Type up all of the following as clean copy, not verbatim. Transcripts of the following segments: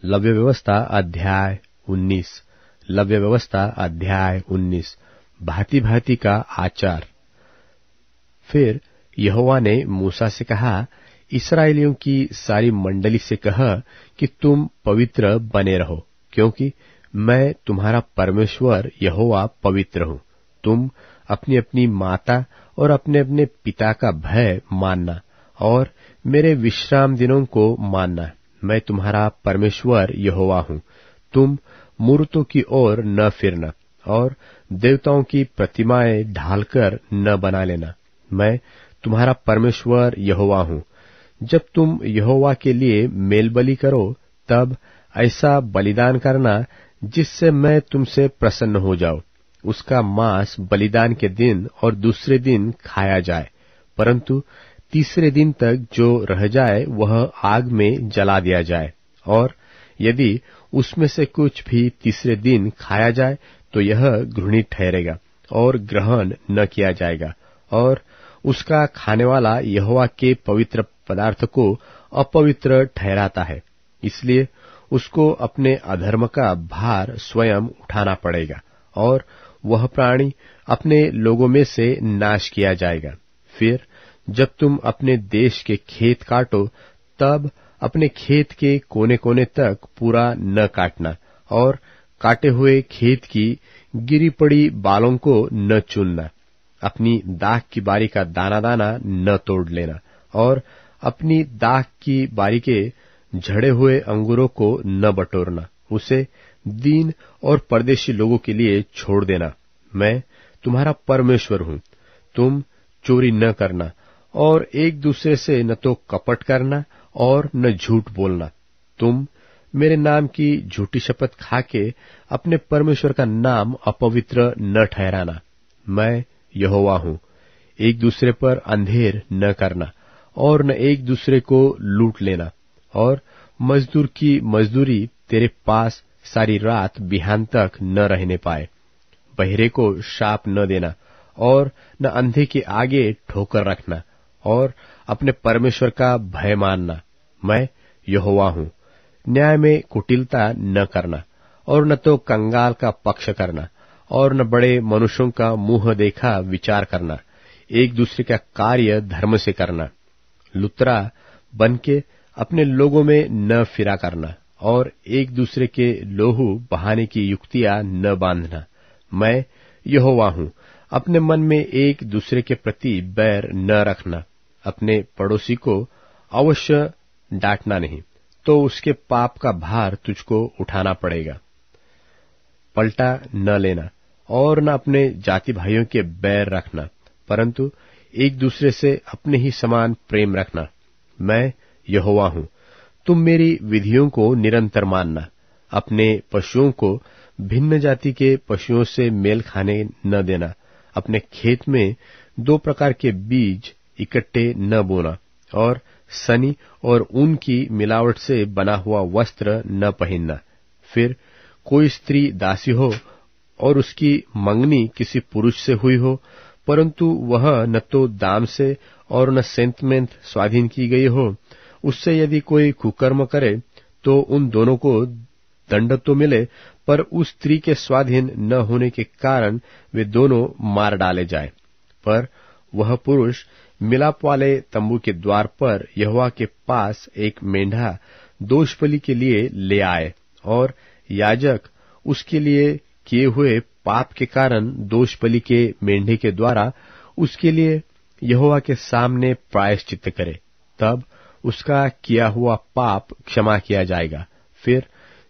लव्य व्यवस्था अध्याय 19। लव्य व्यवस्था अध्याय 19। भांति भांति का आचार। फिर यहोवा ने मूसा से कहा, इस्राएलियों की सारी मंडली से कह कि तुम पवित्र बने रहो, क्योंकि मैं तुम्हारा परमेश्वर यहोवा पवित्र हूँ। तुम अपनी अपनी माता और अपने अपने पिता का भय मानना और मेरे विश्राम दिनों को मानना। मैं तुम्हारा परमेश्वर यहोवा हूँ। तुम मूर्तों की ओर न फिरना और देवताओं की प्रतिमाएं ढालकर न बना लेना। मैं तुम्हारा परमेश्वर यहोवा हूँ। जब तुम यहोवा के लिए मेलबलि करो, तब ऐसा बलिदान करना जिससे मैं तुमसे प्रसन्न हो जाऊं। उसका मांस बलिदान के दिन और दूसरे दिन खाया जाए, परंतु तीसरे दिन तक जो रह जाए वह आग में जला दिया जाए। और यदि उसमें से कुछ भी तीसरे दिन खाया जाए तो यह घृणित ठहरेगा और ग्रहण न किया जाएगा। और उसका खाने वाला यहोवा के पवित्र पदार्थ को अपवित्र ठहराता है, इसलिए उसको अपने अधर्म का भार स्वयं उठाना पड़ेगा और वह प्राणी अपने लोगों में से नाश किया जाएगा। फिर जब तुम अपने देश के खेत काटो, तब अपने खेत के कोने कोने तक पूरा न काटना और काटे हुए खेत की गिरी पड़ी बालों को न चुनना। अपनी दाख की बारी का दाना दाना न तोड़ लेना और अपनी दाख की बारी के झड़े हुए अंगूरों को न बटोरना। उसे दीन और परदेशी लोगों के लिए छोड़ देना। मैं तुम्हारा परमेश्वर हूँ। तुम चोरी न करना और एक दूसरे से न तो कपट करना और न झूठ बोलना। तुम मेरे नाम की झूठी शपथ खाके अपने परमेश्वर का नाम अपवित्र न ठहराना। मैं यहोवा हूँ। एक दूसरे पर अंधेर न करना और न एक दूसरे को लूट लेना। और मजदूर की मजदूरी तेरे पास सारी रात बिहान तक न रहने पाए। बहरे को शाप न देना और न अंधे के आगे ठोकर रखना और अपने परमेश्वर का भय मानना। मैं यहोवा हूँ। न्याय में कुटिलता न करना और न तो कंगाल का पक्ष करना और न बड़े मनुष्यों का मुंह देखा विचार करना। एक दूसरे का कार्य धर्म से करना। लुतरा बनके अपने लोगों में न फिरा करना और एक दूसरे के लोहू बहाने की युक्तियां न बांधना। मैं यहोवा हूँ। अपने मन में एक दूसरे के प्रति बैर न रखना। अपने पड़ोसी को अवश्य डांटना नहीं, तो उसके पाप का भार तुझको उठाना पड़ेगा। पलटा न लेना और न अपने जाति भाइयों के बैर रखना, परंतु एक दूसरे से अपने ही समान प्रेम रखना। मैं यहोवा हूँ। तुम मेरी विधियों को निरंतर मानना। अपने पशुओं को भिन्न जाति के पशुओं से मेल खाने न देना। अपने खेत में दो प्रकार के बीज इकट्ठे न बोना और सनी और ऊन की मिलावट से बना हुआ वस्त्र न पहनना। फिर कोई स्त्री दासी हो और उसकी मंगनी किसी पुरुष से हुई हो, परंतु वह न तो दाम से और न सेंतमेंत स्वाधीन की गई हो, उससे यदि कोई कुकर्म करे तो उन दोनों को दंड तो मिले, पर उस स्त्री के स्वाधीन न होने के कारण वे दोनों मार डाले जाए। पर वह पुरुष मिलाप वाले तंबू के द्वार पर यहोवा के पास एक मेंढा दोषबलि के लिए ले आए और याजक उसके लिए किए हुए पाप के कारण दोषबलि के मेंढे के द्वारा उसके लिए यहोवा के सामने प्रायश्चित्त करे। तब उसका किया हुआ पाप क्षमा किया जाएगा। फिर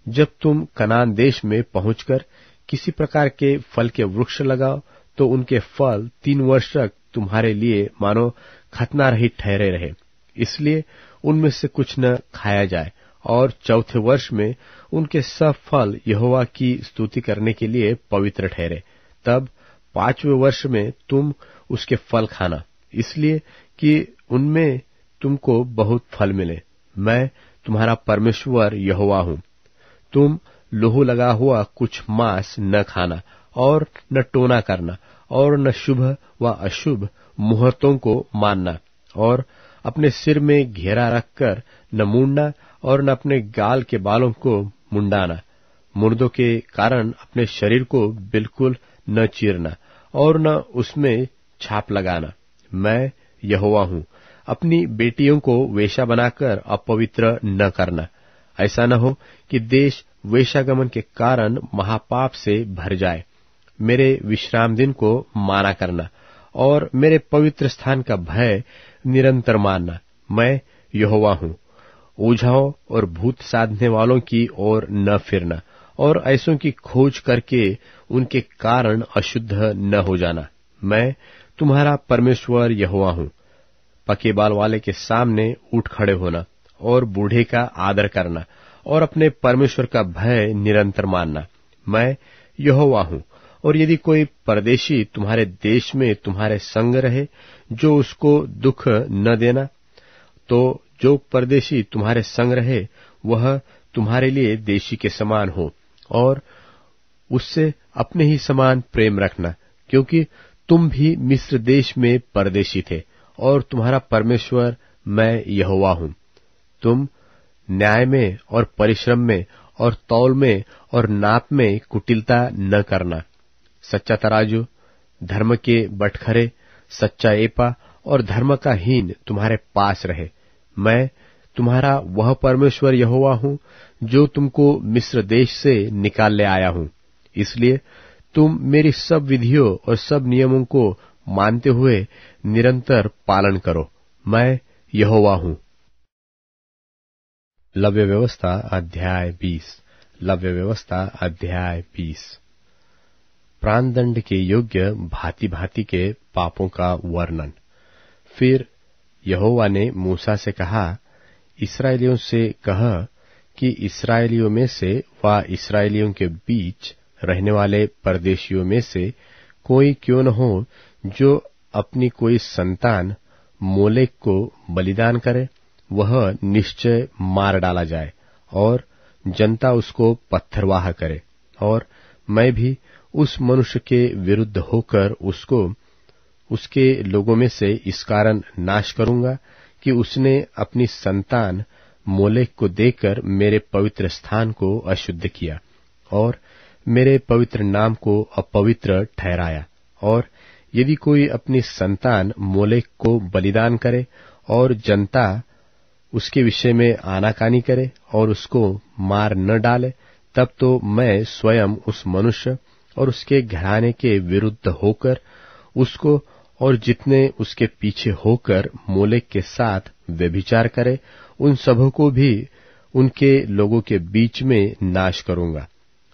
जब तुम कनान देश में पहुंचकर किसी प्रकार के फल के वृक्ष लगाओ, तो उनके फल 3 वर्ष तक तुम्हारे लिए मानो खतना रहित ठहरे रहे। इसलिए उनमें से कुछ न खाया जाए और चौथे वर्ष में उनके सब फल यहोवा की स्तुति करने के लिए पवित्र ठहरे। तब 5वें वर्ष में तुम उसके फल खाना, इसलिए कि उनमें तुमको बहुत फल मिले। मैं तुम्हारा परमेश्वर यहोवा हूँ। तुम लोहू लगा हुआ कुछ मांस न खाना और न टोना करना और न शुभ व अशुभ मुहूर्तों को मानना और अपने सिर में घेरा रखकर न मुड़ना और न अपने गाल के बालों को मुंडाना, मुर्दों के कारण अपने शरीर को बिल्कुल न चीरना और न उसमें छाप लगाना। मैं यहोवा हूं। अपनी बेटियों को वेश्या बनाकर अपवित्र न करना। ऐसा न हो कि देश वेश्यागमन के कारण महापाप से भर जाए। मेरे विश्राम दिन को माना करना और मेरे पवित्र स्थान का भय निरंतर मानना। मैं यहोवा हूं। ओझाओं और भूत साधने वालों की ओर न फिरना और ऐसों की खोज करके उनके कारण अशुद्ध न हो जाना। मैं तुम्हारा परमेश्वर यहोवा हूं। पके बाल वाले के सामने उठ खड़े होना और बूढ़े का आदर करना और अपने परमेश्वर का भय निरंतर मानना। मैं यहोवा हूं। और यदि कोई परदेशी तुम्हारे देश में तुम्हारे संग रहे, जो उसको दुख न देना, तो जो परदेशी तुम्हारे संग रहे वह तुम्हारे लिए देशी के समान हो और उससे अपने ही समान प्रेम रखना, क्योंकि तुम भी मिस्र देश में परदेशी थे और तुम्हारा परमेश्वर मैं यहोवा हूं। तुम न्याय में और परिश्रम में और तौल में और नाप में कुटिलता न करना। सच्चा तराजू, धर्म के बटखरे, सच्चा एपा और धर्म का हीन तुम्हारे पास रहे। मैं तुम्हारा वह परमेश्वर यहोवा हूं जो तुमको मिस्र देश से निकाल ले आया हूं। इसलिए तुम मेरी सब विधियों और सब नियमों को मानते हुए निरंतर पालन करो। मैं यहोवा हूं। लव्य व्यवस्था अध्याय 20। लव्य व्यवस्था अध्याय 20। प्राणदंड के योग्य भांति भांति के पापों का वर्णन। फिर यहोवा ने मूसा से कहा, इस्राएलियों से कह कि इस्राएलियों में से व इस्राएलियों के बीच रहने वाले परदेशियों में से कोई क्यों न हो जो अपनी कोई संतान मोलेक को बलिदान करे, वह निश्चय मार डाला जाए और जनता उसको पत्थरवाह करे। और मैं भी उस मनुष्य के विरुद्ध होकर उसको उसके लोगों में से इस कारण नाश करूंगा कि उसने अपनी संतान मोलेक को देकर मेरे पवित्र स्थान को अशुद्ध किया और मेरे पवित्र नाम को अपवित्र ठहराया। और यदि कोई अपनी संतान मोलेक को बलिदान करे और जनता उसके विषय में आनाकानी करे और उसको मार न डाले, तब तो मैं स्वयं उस मनुष्य और उसके घराने के विरुद्ध होकर उसको और जितने उसके पीछे होकर मोलेक के साथ व्यभिचार करे, उन सबों को भी उनके लोगों के बीच में नाश करूंगा।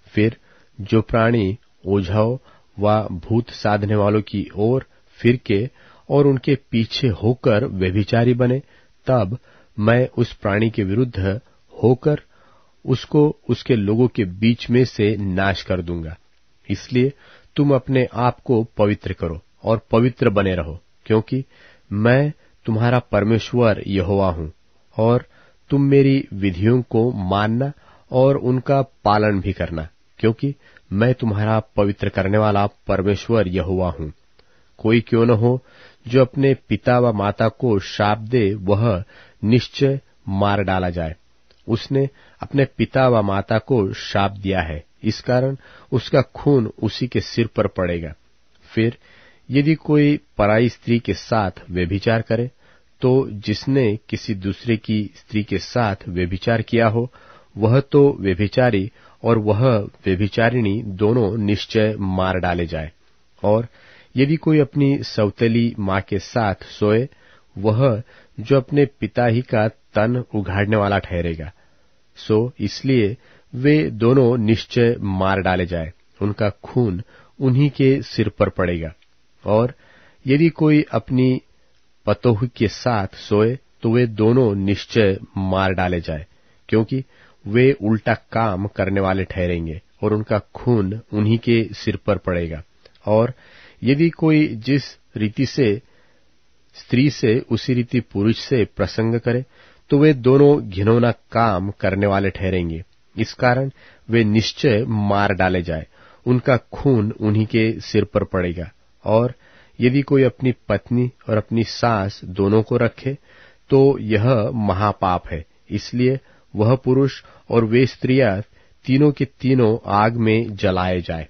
फिर जो प्राणी ओझाओं व भूत साधने वालों की ओर फिर के और उनके पीछे होकर व्यभिचारी बने, तब मैं उस प्राणी के विरुद्ध होकर उसको उसके लोगों के बीच में से नाश कर दूंगा। इसलिए तुम अपने आप को पवित्र करो और पवित्र बने रहो, क्योंकि मैं तुम्हारा परमेश्वर यहोवा हूं। और तुम मेरी विधियों को मानना और उनका पालन भी करना, क्योंकि मैं तुम्हारा पवित्र करने वाला परमेश्वर यहोवा हूं। कोई क्यों न हो जो अपने पिता व माता को शाप दे, वह निश्चय मार डाला जाए। उसने अपने पिता व माता को शाप दिया है, इस कारण उसका खून उसी के सिर पर पड़ेगा। फिर यदि कोई पराई स्त्री के साथ व्यभिचार करे, तो जिसने किसी दूसरे की स्त्री के साथ व्यभिचार किया हो, वह तो व्यभिचारी और वह व्यभिचारिणी दोनों निश्चय मार डाले जाए। और यदि कोई अपनी सौतेली माँ के साथ सोए, वह जो अपने पिता ही का तन उघाड़ने वाला ठहरेगा। सो इसलिए वे दोनों निश्चय मार डाले जाए, उनका खून उन्हीं के सिर पर पड़ेगा। और यदि कोई अपनी पतोह के साथ सोए, तो वे दोनों निश्चय मार डाले जाए, क्योंकि वे उल्टा काम करने वाले ठहरेंगे और उनका खून उन्हीं के सिर पर पड़ेगा। और यदि कोई जिस रीति से स्त्री से उसी रीति पुरुष से प्रसंग करे, तो वे दोनों घिनौना काम करने वाले ठहरेंगे। इस कारण वे निश्चय मार डाले जाए, उनका खून उन्हीं के सिर पर पड़ेगा। और यदि कोई अपनी पत्नी और अपनी सास दोनों को रखे, तो यह महापाप है। इसलिए वह पुरुष और वे स्त्रियां तीनों के तीनों आग में जलाए जाए,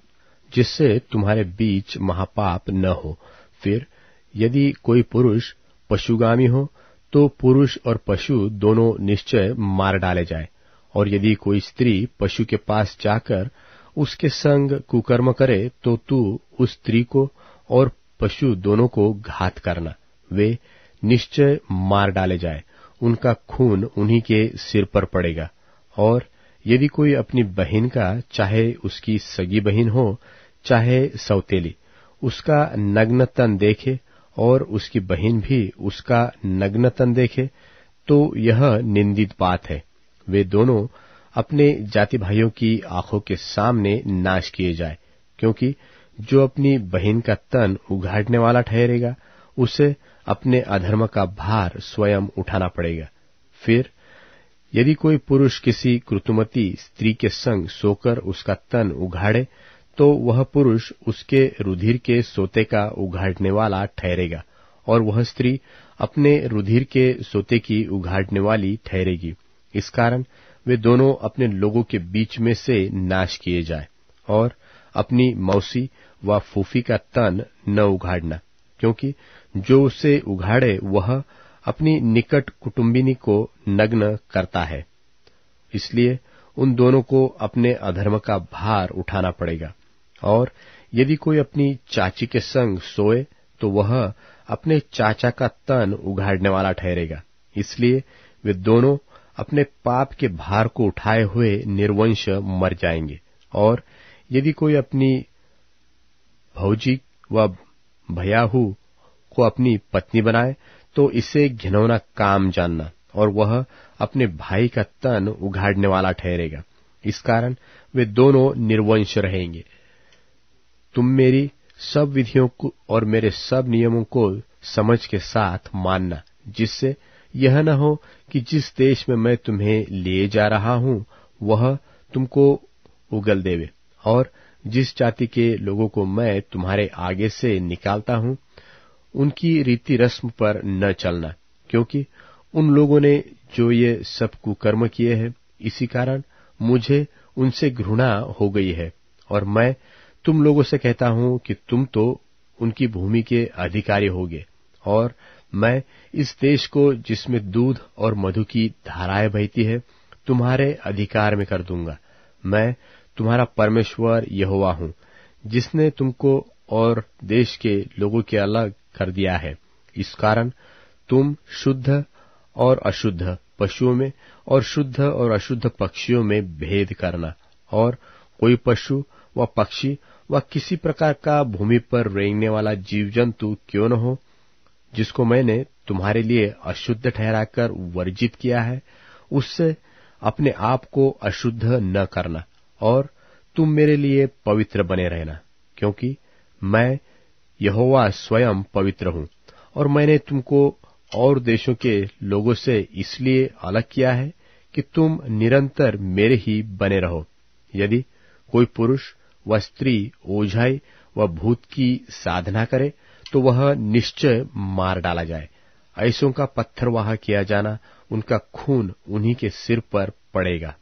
जिससे तुम्हारे बीच महापाप न हो। फिर यदि कोई पुरुष पशुगामी हो तो पुरुष और पशु दोनों निश्चय मार डाले जाए। और यदि कोई स्त्री पशु के पास जाकर उसके संग कुकर्म करे तो तू उस स्त्री को और पशु दोनों को घात करना, वे निश्चय मार डाले जाए, उनका खून उन्हीं के सिर पर पड़ेगा। और यदि कोई अपनी बहन का, चाहे उसकी सगी बहन हो चाहे सौतेली, उसका नग्न तन देखे और उसकी बहन भी उसका नग्न तन देखे, तो यह निंदित बात है। वे दोनों अपने जाति भाइयों की आंखों के सामने नाश किए जाए, क्योंकि जो अपनी बहन का तन उघाड़ने वाला ठहरेगा उसे अपने अधर्म का भार स्वयं उठाना पड़ेगा। फिर यदि कोई पुरुष किसी कृतुमती स्त्री के संग सोकर उसका तन उघाड़े तो वह पुरुष उसके रुधिर के सोते का उघाड़ने वाला ठहरेगा, और वह स्त्री अपने रुधिर के सोते की उघाड़ने वाली ठहरेगी। इस कारण वे दोनों अपने लोगों के बीच में से नाश किए जाए। और अपनी मौसी व फूफी का तन न उघाड़ना, क्योंकि जो उसे उघाड़े वह अपनी निकट कुटुंबिनी को नग्न करता है। इसलिए उन दोनों को अपने अधर्म का भार उठाना पड़ेगा। और यदि कोई अपनी चाची के संग सोए तो वह अपने चाचा का तन उघाड़ने वाला ठहरेगा। इसलिए वे दोनों अपने पाप के भार को उठाए हुए निर्वंश मर जाएंगे। और यदि कोई अपनी भौजी व भयाहू को अपनी पत्नी बनाए तो इसे घिनौना काम जानना, और वह अपने भाई का तन उघाड़ने वाला ठहरेगा। इस कारण वे दोनों निर्वंश रहेंगे। तुम मेरी सब विधियों को और मेरे सब नियमों को समझ के साथ मानना, जिससे यह न हो कि जिस देश में मैं तुम्हें लिए जा रहा हूं वह तुमको उगल देवे। और जिस जाति के लोगों को मैं तुम्हारे आगे से निकालता हूं उनकी रीति रस्म पर न चलना, क्योंकि उन लोगों ने जो ये सब कुकर्म किए हैं, इसी कारण मुझे उनसे घृणा हो गई है। और मैं तुम लोगों से कहता हूं कि तुम तो उनकी भूमि के अधिकारी होगे, और मैं इस देश को जिसमें दूध और मधु की धाराएं बहती है तुम्हारे अधिकार में कर दूंगा। मैं तुम्हारा परमेश्वर यहोवा हूं, जिसने तुमको और देश के लोगों के अलग कर दिया है। इस कारण तुम शुद्ध और अशुद्ध पशुओं में और शुद्ध और अशुद्ध पक्षियों में भेद करना। और कोई पशु व पक्षी व किसी प्रकार का भूमि पर रेंगने वाला जीव जंतु क्यों न हो, जिसको मैंने तुम्हारे लिए अशुद्ध ठहराकर वर्जित किया है, उससे अपने आप को अशुद्ध न करना। और तुम मेरे लिए पवित्र बने रहना, क्योंकि मैं यहोवा स्वयं पवित्र हूं। और मैंने तुमको और देशों के लोगों से इसलिए अलग किया है कि तुम निरंतर मेरे ही बने रहो। यदि कोई पुरुष व स्त्री ओझाई व भूत की साधना करे तो वह निश्चय मार डाला जाए। ऐसों का पत्थरवाह किया जाना, उनका खून उन्हीं के सिर पर पड़ेगा।